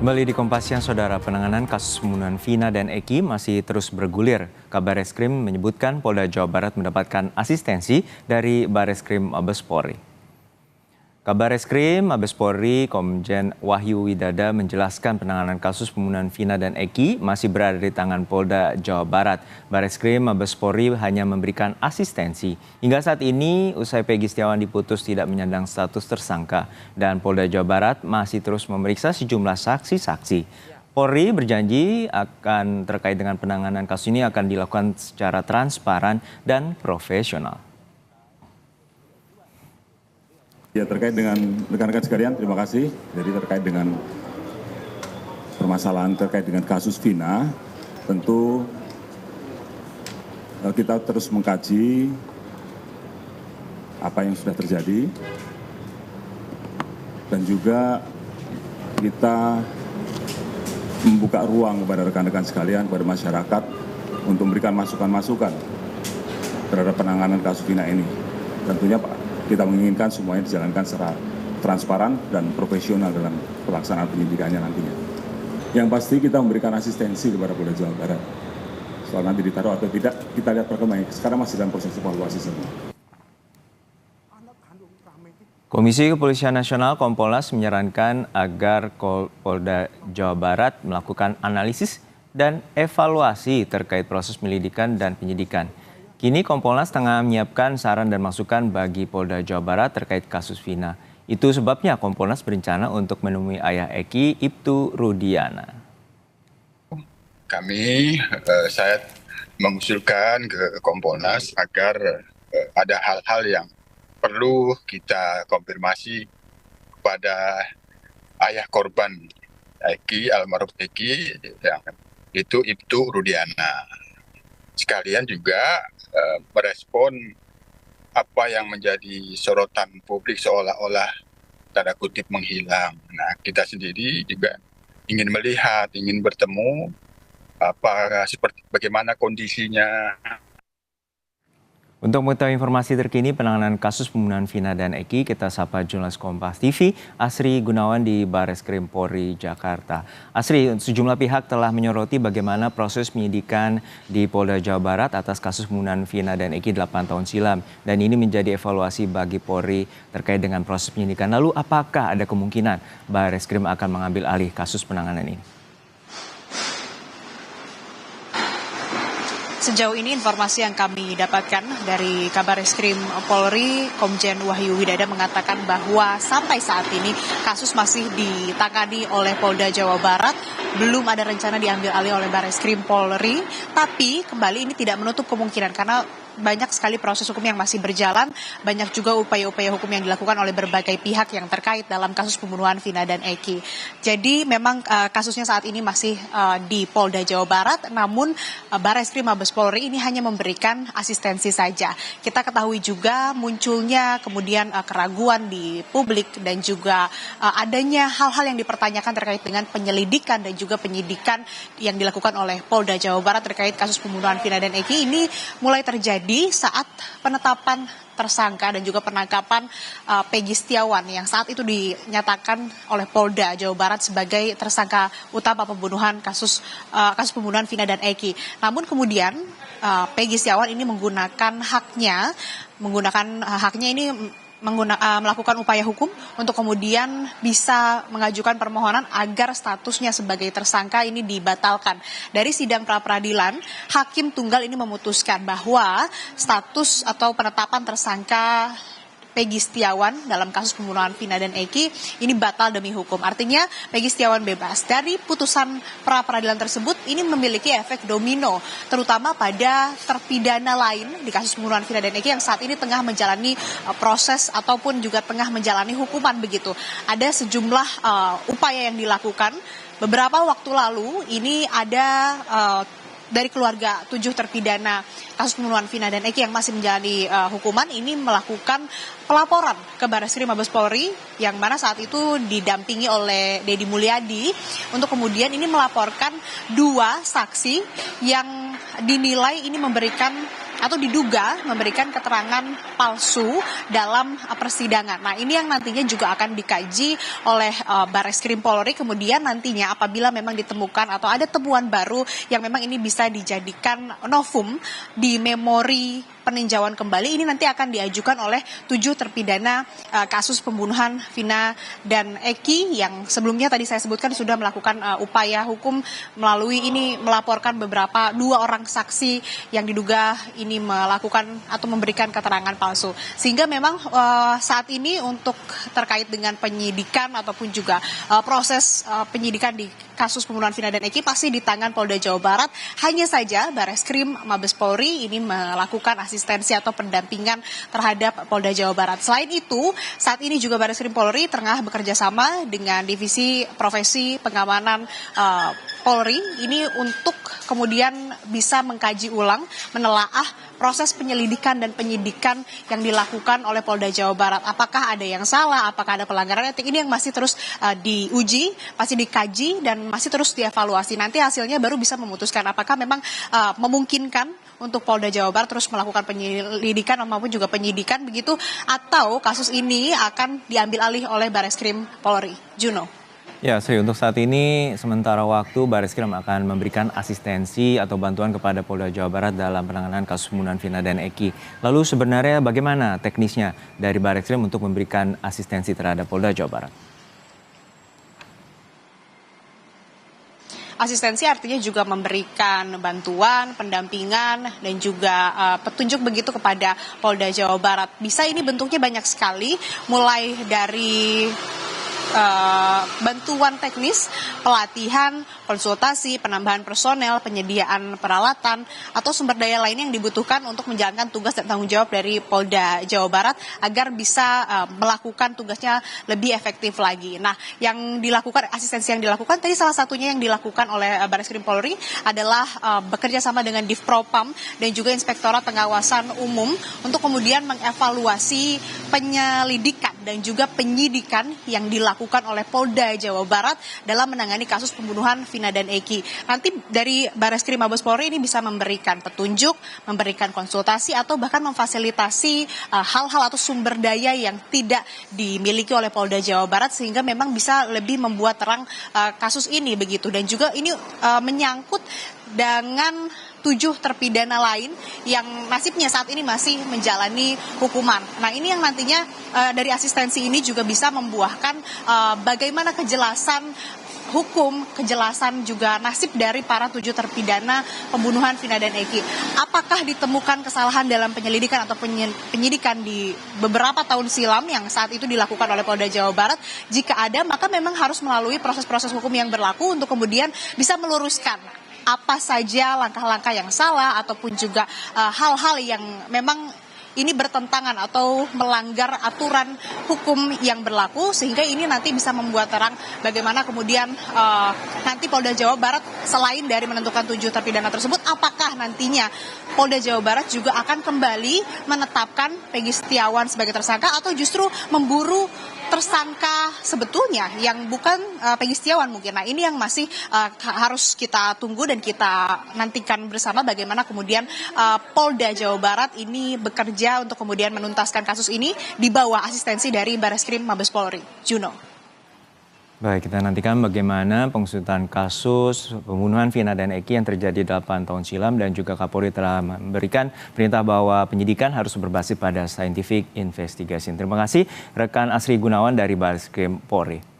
Kembali di Kompas Siang, Saudara, penanganan kasus pembunuhan Vina dan Eki masih terus bergulir. Kabareskrim menyebutkan Polda Jawa Barat mendapatkan asistensi dari Bareskrim Mabes Polri. Kabareskrim Mabes Polri Komjen Wahyu Widada menjelaskan penanganan kasus pembunuhan Vina dan Eki masih berada di tangan Polda Jawa Barat. Bareskrim Mabes Polri hanya memberikan asistensi. Hingga saat ini, usai Peggy Setiawan diputus tidak menyandang status tersangka dan Polda Jawa Barat masih terus memeriksa sejumlah saksi-saksi. Polri berjanji akan terkait dengan penanganan kasus ini akan dilakukan secara transparan dan profesional. Ya, terkait dengan rekan-rekan sekalian, terima kasih. Jadi terkait dengan permasalahan terkait dengan kasus Vina, tentu kita terus mengkaji apa yang sudah terjadi dan juga kita membuka ruang kepada rekan-rekan sekalian, kepada masyarakat untuk memberikan masukan-masukan terhadap penanganan kasus Vina ini. Tentunya Pak, kita menginginkan semuanya dijalankan secara transparan dan profesional dalam pelaksanaan penyidikannya nantinya. Yang pasti kita memberikan asistensi kepada Polda Jawa Barat. Soal nanti ditaruh atau tidak, kita lihat perkembangannya. Sekarang masih dalam proses evaluasi semua. Komisi Kepolisian Nasional Kompolnas menyarankan agar Polda Jawa Barat melakukan analisis dan evaluasi terkait proses penyelidikan dan penyidikan. Kini Kompolnas tengah menyiapkan saran dan masukan bagi Polda Jawa Barat terkait kasus Vina. Itu sebabnya Kompolnas berencana untuk menemui ayah Eki, Ibtu Rudiana. Saya mengusulkan ke Kompolnas agar ada hal-hal yang perlu kita konfirmasi kepada ayah korban Eki, almarhum Eki, yang itu Ibtu Rudiana. Sekalian juga merespon apa yang menjadi sorotan publik seolah-olah tanda kutip menghilang. Nah, kita sendiri juga ingin melihat, ingin bertemu bagaimana kondisinya. Untuk mengetahui informasi terkini penanganan kasus pembunuhan Vina dan Eki, kita sapa jurnalis Kompas TV, Asri Gunawan di Bareskrim Polri Jakarta. Asri, sejumlah pihak telah menyoroti bagaimana proses penyidikan di Polda Jawa Barat atas kasus pembunuhan Vina dan Eki 8 tahun silam. Dan ini menjadi evaluasi bagi Polri terkait dengan proses penyidikan. Lalu apakah ada kemungkinan Bareskrim akan mengambil alih kasus penanganan ini? Sejauh ini informasi yang kami dapatkan dari Kabareskrim Polri, Komjen Wahyu Widada mengatakan bahwa sampai saat ini kasus masih ditangani oleh Polda Jawa Barat, belum ada rencana diambil alih oleh Bareskrim Polri, tapi kembali ini tidak menutup kemungkinan karena banyak sekali proses hukum yang masih berjalan, banyak juga upaya-upaya hukum yang dilakukan oleh berbagai pihak yang terkait dalam kasus pembunuhan Vina dan Eki. Jadi memang kasusnya saat ini masih di Polda Jawa Barat, namun Bareskrim Mabes Polri ini hanya memberikan asistensi saja. Kita ketahui juga munculnya kemudian keraguan di publik dan juga adanya hal-hal yang dipertanyakan terkait dengan penyelidikan dan juga penyidikan yang dilakukan oleh Polda Jawa Barat terkait kasus pembunuhan Vina dan Eki ini mulai terjadi saat penetapan tersangka dan juga penangkapan Peggy Setiawan yang saat itu dinyatakan oleh Polda Jawa Barat sebagai tersangka utama pembunuhan kasus pembunuhan Vina dan Eki. Namun kemudian Peggy Setiawan ini menggunakan haknya ini melakukan upaya hukum untuk kemudian bisa mengajukan permohonan agar statusnya sebagai tersangka ini dibatalkan. Dari sidang pra-peradilan, Hakim Tunggal ini memutuskan bahwa status atau penetapan tersangka Peggy Setiawan dalam kasus pembunuhan Vina dan Eki ini batal demi hukum. Artinya Peggy Setiawan bebas. Dari putusan pra-peradilan tersebut ini memiliki efek domino, terutama pada terpidana lain di kasus pembunuhan Vina dan Eki yang saat ini tengah menjalani proses ataupun juga tengah menjalani hukuman begitu. Ada sejumlah upaya yang dilakukan. Beberapa waktu lalu ini ada dari keluarga 7 terpidana kasus pembunuhan Vina dan Eki yang masih menjalani hukuman ini melakukan pelaporan ke Bareskrim Mabes Polri yang mana saat itu didampingi oleh Deddy Mulyadi untuk kemudian ini melaporkan 2 saksi yang dinilai ini memberikan atau diduga memberikan keterangan palsu dalam persidangan. Nah, ini yang nantinya juga akan dikaji oleh Barreskrim Polri, kemudian nantinya apabila memang ditemukan atau ada temuan baru yang memang ini bisa dijadikan novum di memori peninjauan kembali, ini nanti akan diajukan oleh 7 terpidana kasus pembunuhan Vina dan Eki yang sebelumnya tadi saya sebutkan sudah melakukan upaya hukum melalui ini melaporkan beberapa 2 orang saksi yang diduga ini melakukan atau memberikan keterangan palsu. Sehingga memang saat ini untuk terkait dengan penyidikan ataupun juga proses penyidikan di kasus pembunuhan Vina dan Eki pasti di tangan Polda Jawa Barat. Hanya saja Barreskrim Mabes Polri ini melakukan asistensi atau pendampingan terhadap Polda Jawa Barat. Selain itu, saat ini juga Barreskrim Polri tengah bekerja sama dengan Divisi Profesi Pengamanan Polri ini untuk kemudian bisa mengkaji ulang, menelaah proses penyelidikan dan penyidikan yang dilakukan oleh Polda Jawa Barat. Apakah ada yang salah, apakah ada pelanggaran etik, ini yang masih terus diuji, masih dikaji, dan masih terus dievaluasi. Nanti hasilnya baru bisa memutuskan apakah memang memungkinkan untuk Polda Jawa Barat terus melakukan penyelidikan maupun juga penyidikan begitu, atau kasus ini akan diambil alih oleh Barreskrim Polri. Juno. Ya, Sri, untuk saat ini sementara waktu Barreskrim akan memberikan asistensi atau bantuan kepada Polda Jawa Barat dalam penanganan kasus pembunuhan Vina dan Eki. Lalu sebenarnya bagaimana teknisnya dari Barreskrim untuk memberikan asistensi terhadap Polda Jawa Barat? Asistensi artinya juga memberikan bantuan, pendampingan, dan juga petunjuk begitu kepada Polda Jawa Barat. Bisa ini bentuknya banyak sekali, mulai dari bantuan teknis, pelatihan, konsultasi, penambahan personel, penyediaan peralatan, atau sumber daya lain yang dibutuhkan untuk menjalankan tugas dan tanggung jawab dari Polda Jawa Barat agar bisa melakukan tugasnya lebih efektif lagi. Nah, yang dilakukan, asistensi yang dilakukan, tadi salah satunya yang dilakukan oleh Barreskrim Polri adalah bekerja sama dengan Divpropam dan juga Inspektorat Pengawasan Umum untuk kemudian mengevaluasi penyelidikan dan juga penyidikan yang dilakukan oleh Polda Jawa Barat dalam menangani kasus pembunuhan Vina dan Eki. Nanti dari Barreskrim Mabes Polri ini bisa memberikan petunjuk, memberikan konsultasi, atau bahkan memfasilitasi hal-hal atau sumber daya yang tidak dimiliki oleh Polda Jawa Barat sehingga memang bisa lebih membuat terang kasus ini begitu. Dan juga ini menyangkut dengan 7 terpidana lain yang nasibnya saat ini masih menjalani hukuman. Nah, ini yang nantinya dari asistensi ini juga bisa membuahkan bagaimana kejelasan hukum, kejelasan juga nasib dari para 7 terpidana pembunuhan Vina dan Eki. Apakah ditemukan kesalahan dalam penyelidikan atau penyidikan di beberapa tahun silam yang saat itu dilakukan oleh Polda Jawa Barat? Jika ada, maka memang harus melalui proses-proses hukum yang berlaku untuk kemudian bisa meluruskan apa saja langkah-langkah yang salah ataupun juga hal-hal yang memang ini bertentangan atau melanggar aturan hukum yang berlaku, sehingga ini nanti bisa membuat terang bagaimana kemudian nanti Polda Jawa Barat selain dari menentukan 7 terpidana tersebut, apakah nantinya Polda Jawa Barat juga akan kembali menetapkan Peggy Setiawan sebagai tersangka atau justru memburu tersangka sebetulnya yang bukan Peggy Setiawan mungkin. Nah, ini yang masih harus kita tunggu dan kita nantikan bersama bagaimana kemudian Polda Jawa Barat ini bekerja untuk kemudian menuntaskan kasus ini di bawah asistensi dari Barreskrim Mabes Polri. Juno. Baik, kita nantikan bagaimana pengusutan kasus pembunuhan Vina dan Eki yang terjadi 8 tahun silam, dan juga Kapolri telah memberikan perintah bahwa penyidikan harus berbasis pada scientific investigation. Terima kasih rekan Asri Gunawan dari Barreskrim Polri.